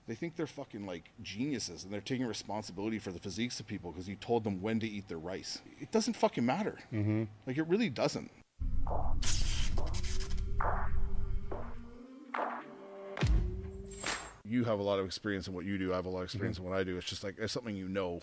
they think they're fucking like geniuses and they're taking responsibility for the physiques of people because you told them when to eat their rice. It doesn't fucking matter. Like, it really doesn't. You have a lot of experience in what you do. I have a lot of experience in what I do. It's just like, it's something you know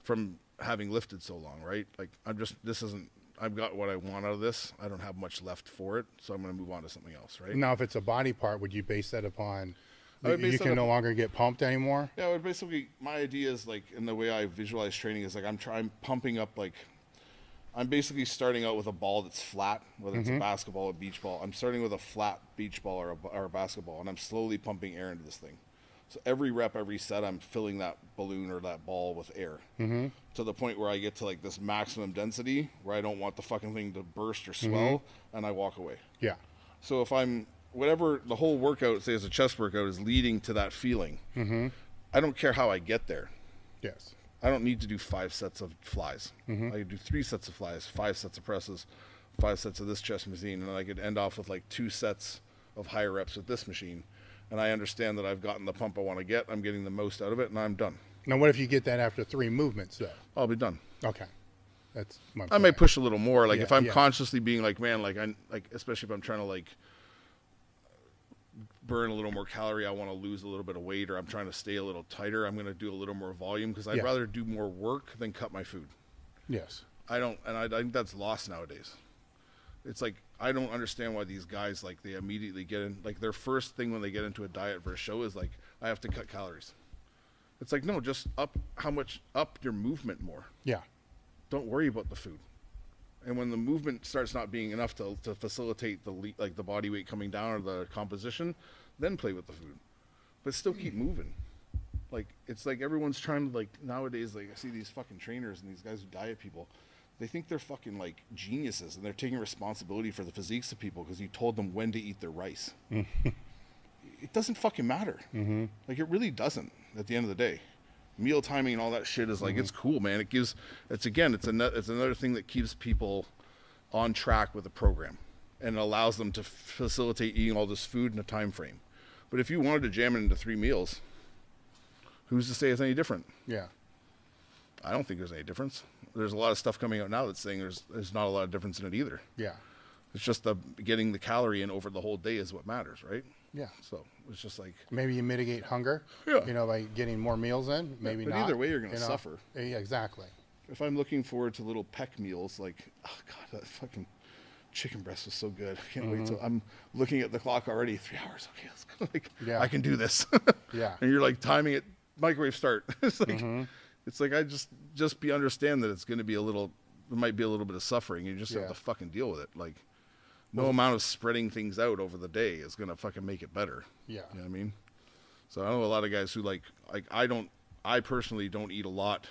from having lifted so long, right? Like, I've got what I want out of this. I don't have much left for it, so I'm going to move on to something else, right? Now, if it's a body part, would you base that upon you can no longer get pumped anymore? Yeah, basically, my idea is like, in the way I visualize training is like, I'm pumping up, like, I'm basically starting out with a ball that's flat, whether it's a basketball or a beach ball. I'm starting with a flat beach ball or a basketball, and I'm slowly pumping air into this thing. So every rep, every set, I'm filling that balloon or that ball with air to the point where I get to like this maximum density where I don't want the fucking thing to burst or swell, and I walk away. Yeah. So if I'm, whatever the whole workout, say as a chest workout, is leading to that feeling, I don't care how I get there. Yes. I don't need to do 5 sets of flies. I could do 3 sets of flies, 5 sets of presses, 5 sets of this chest machine, and I could end off with like 2 sets of higher reps with this machine. And I understand that I've gotten the pump I want to get. I'm getting the most out of it, and I'm done. Now, what if you get that after 3 movements, though? I'll be done. Okay. That's my I may push a little more. Like, if I'm yeah. consciously being like, man, like, especially if I'm trying to like burn a little more calorie, I want to lose a little bit of weight, or I'm trying to stay a little tighter, I'm going to do a little more volume because I'd rather do more work than cut my food. Yes. I think that's lost nowadays. It's like, I don't understand why these guys, like, they immediately get in, like, their first thing when they get into a diet for a show is like, I have to cut calories. It's like, no, just up your movement more. Yeah. Don't worry about the food. And when the movement starts not being enough to facilitate the body weight coming down or the composition, then play with the food. But still keep moving. Like, it's like everyone's trying to, like, nowadays, like, I see these fucking trainers and these guys who diet people. They think they're fucking like geniuses and they're taking responsibility for the physiques of people because you told them when to eat their rice. It doesn't fucking matter. Like, it really doesn't at the end of the day. Meal timing and all that shit is like, it's cool, man. It's another thing that keeps people on track with the program and allows them to facilitate eating all this food in a time frame. But if you wanted to jam it into 3 meals, who's to say it's any different? Yeah. I don't think there's any difference. There's a lot of stuff coming out now that's saying there's not a lot of difference in it either. Yeah. It's just getting the calorie in over the whole day is what matters, right? Yeah. So it's just like, maybe you mitigate hunger. Yeah. You know, by getting more meals in. Maybe but not. either way, you're going to suffer. Yeah, exactly. If I'm looking forward to little peck meals, like, oh god, that fucking chicken breast was so good. I can't wait till I'm looking at the clock already. 3 hours. Okay, let's go. Like, Yeah. I can do this. Yeah. And you're like timing it, microwave start. It's like, it's like, I just understand that it's going to be there might be a little bit of suffering. You just have to fucking deal with it. Like, no amount of spreading things out over the day is going to fucking make it better. Yeah. You know what I mean? So I know a lot of guys who I personally don't eat a lot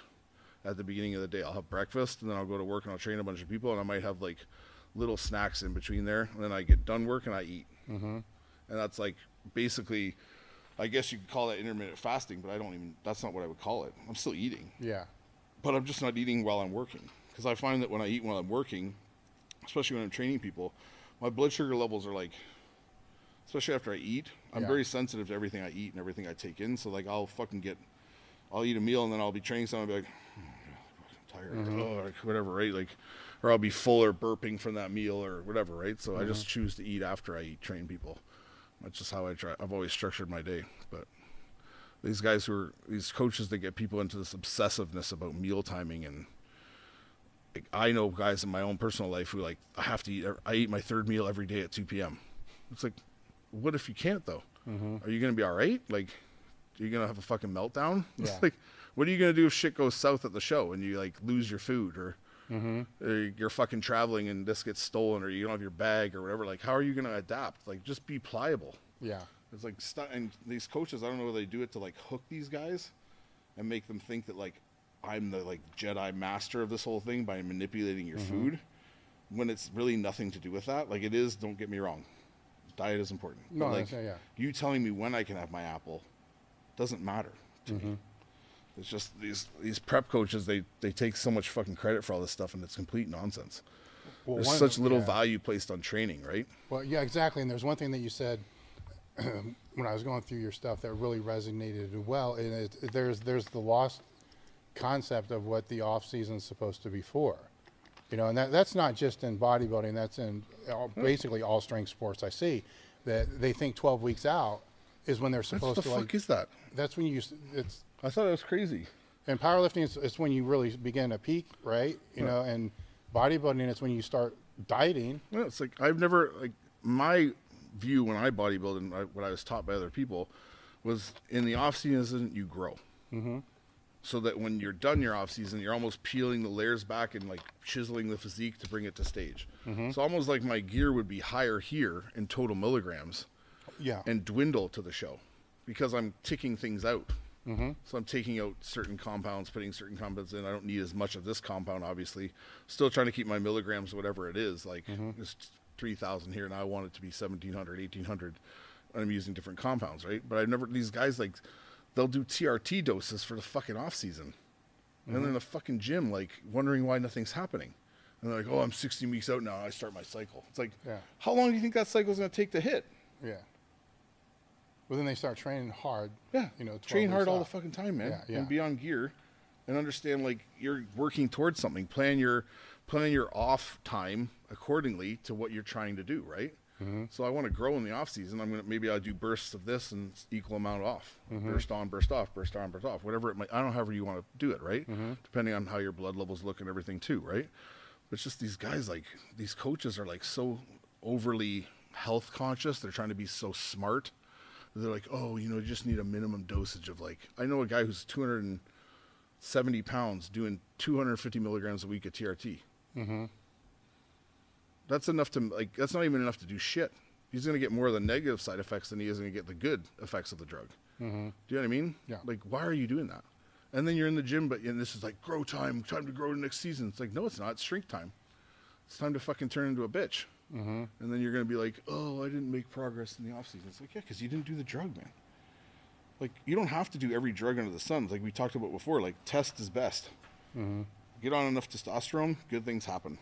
at the beginning of the day. I'll have breakfast and then I'll go to work and I'll train a bunch of people and I might have like little snacks in between there. And then I get done work and I eat. And that's like, basically, I guess you could call that intermittent fasting, but that's not what I would call it. I'm still eating. Yeah. But I'm just not eating while I'm working. Because I find that when I eat while I'm working, especially when I'm training people, my blood sugar levels are like, especially after I eat, I'm very sensitive to everything I eat and everything I take in. So like, I'll eat a meal and then I'll be training someone and be like, I'm tired, or whatever, right? Like, or I'll be full or burping from that meal or whatever, right? So I just choose to eat after I train people. That's just how I've always structured my day. But these coaches that get people into this obsessiveness about meal timing, and like, I know guys in my own personal life who like, I eat my 3rd meal every day at 2 p.m. It's like, what if you can't though? Are you going to be all right? Like, are you going to have a fucking meltdown? It's like, what are you going to do if shit goes south at the show and you like lose your food or you're fucking traveling and this gets stolen or you don't have your bag or whatever? Like, how are you going to adapt? Like, just be pliable. Yeah. It's like, and these coaches, I don't know whether they do it to like hook these guys and make them think that like, I'm the like Jedi master of this whole thing by manipulating your food, when it's really nothing to do with that. Like, it is, don't get me wrong, diet is important. No, but like, you telling me when I can have my apple doesn't matter to me. It's just these prep coaches, they take so much fucking credit for all this stuff, and it's complete nonsense. Well, there's such little value placed on training, right? Well, yeah, exactly. And there's one thing that you said when I was going through your stuff that really resonated well, and there's the lost concept of what the off season is supposed to be for. And that's not just in bodybuilding. That's in basically all strength sports. I see that they think 12 weeks out is when they're supposed to. What the fuck is that? That's when I thought it was crazy. And powerlifting is when you really begin to peak, right? And bodybuilding is when you start dieting. Yeah, it's like I've never my view when I bodybuild and what I was taught by other people was in the off season you grow. Mm-hmm. So that when you're done your off season, you're almost peeling the layers back and like chiseling the physique to bring it to stage. Mm-hmm. So almost like my gear would be higher here in total milligrams, and dwindle to the show because I'm ticking things out. Mm-hmm. So I'm taking out certain compounds, putting certain compounds in. I don't need as much of this compound, obviously. Still trying to keep my milligrams, whatever it is, like it's 3,000 here, and I want it to be 1,700, 1,800. And I'm using different compounds, right? But these guys like. They'll do TRT doses for the fucking off season. And they're in the fucking gym, like wondering why nothing's happening. And they're like, oh, I'm 16 weeks out now. I start my cycle. It's like, how long do you think that cycle's going to take to hit? Yeah. Well, then they start training hard. Yeah. Train hard all the fucking time, man. Yeah. And be on gear and understand like you're working towards something. Plan your off time accordingly to what you're trying to do, right? Mm-hmm. So I want to grow in the off season. Maybe I'll do bursts of this and equal amount off. Mm-hmm. Burst on, burst off, burst on, burst off. Whatever it might. I don't know however you want to do it, right? Mm-hmm. Depending on how your blood levels look and everything too, right? But it's just these guys, like these coaches are like so overly health conscious. They're trying to be so smart. They're like, oh, you just need a minimum dosage of like. I know a guy who's 270 pounds doing 250 milligrams a week of TRT. Mm-hmm. That's enough to that's not even enough to do shit. He's going to get more of the negative side effects than he is going to get the good effects of the drug. Mm-hmm. Do you know what I mean? Yeah. Like, why are you doing that? And then you're in the gym, and this is like grow time to grow next season. It's like, no, it's not. It's shrink time. It's time to fucking turn into a bitch. Mm-hmm. And then you're going to be like, oh, I didn't make progress in the off season. It's like, yeah, because you didn't do the drug, man. Like, you don't have to do every drug under the sun. Like we talked about before, like test is best. Mm-hmm. Get on enough testosterone, good things happen.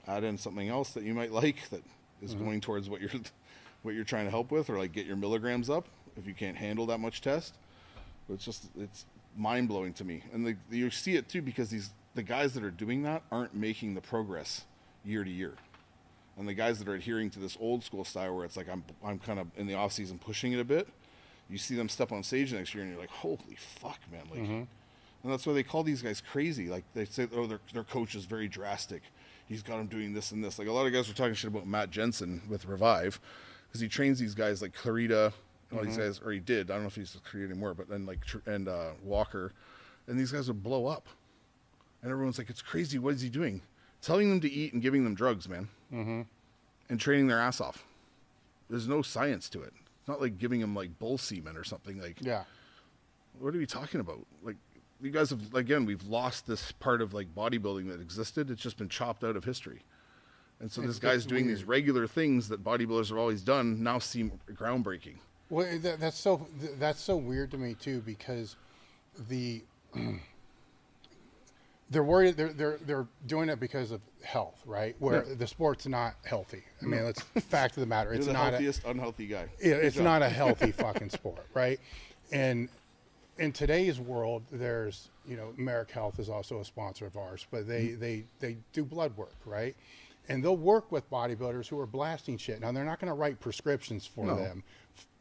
Add in something else that you might like that is going towards what you're trying to help with, or like get your milligrams up if you can't handle that much test. But it's mind blowing to me, and you see it too because the guys that are doing that aren't making the progress year to year, and the guys that are adhering to this old school style where it's like I'm kind of in the off season pushing it a bit. You see them step on stage next year, and you're like, holy fuck, man! Like, and that's why they call these guys crazy. Like they say, oh, their coach is very drastic. He's got him doing this and this. Like a lot of guys were talking shit about Matt Jensen with Revive because he trains these guys like Clarita, all these guys, or he did. I don't know if he's with Clarita anymore, but then and Walker, and these guys would blow up. And everyone's like, it's crazy. What is he doing? Telling them to eat and giving them drugs, man, and training their ass off. There's no science to it. It's not like giving them like bull semen or something. Like, what are we talking about? Like, you guys have, again, we've lost this part of like bodybuilding that existed. It's just been chopped out of history. And so this guy's doing these regular things that bodybuilders have always done now seem groundbreaking. Well, that's so weird to me too, because they're worried they're doing it because of health, right? Where the sport's not healthy. I mean, that's the fact of the matter. It's not the healthiest unhealthy guy. It's not a healthy fucking sport, right? And in today's world, there's, Merrick Health is also a sponsor of ours, but they do blood work, right? And they'll work with bodybuilders who are blasting shit. Now, they're not going to write prescriptions for them,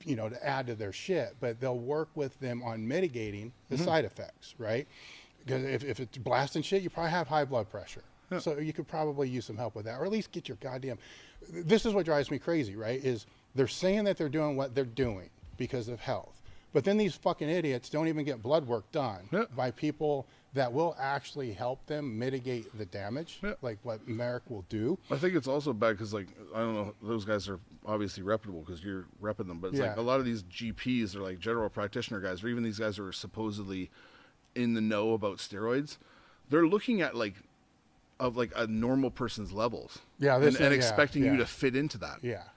to add to their shit, but they'll work with them on mitigating the side effects, right? Because if it's blasting shit, you probably have high blood pressure. Yeah. So you could probably use some help with that, or at least get your goddamn... This is what drives me crazy, right? Is they're saying that they're doing what they're doing because of health. But then these fucking idiots don't even get blood work done by people that will actually help them mitigate the damage, like what Merrick will do. I think it's also bad because, like, I don't know, those guys are obviously reputable because you're repping them, but it's like a lot of these GPs are like general practitioner guys, or even these guys who are supposedly in the know about steroids. They're looking at a normal person's levels. Yeah, and expecting you to fit into that. Yeah.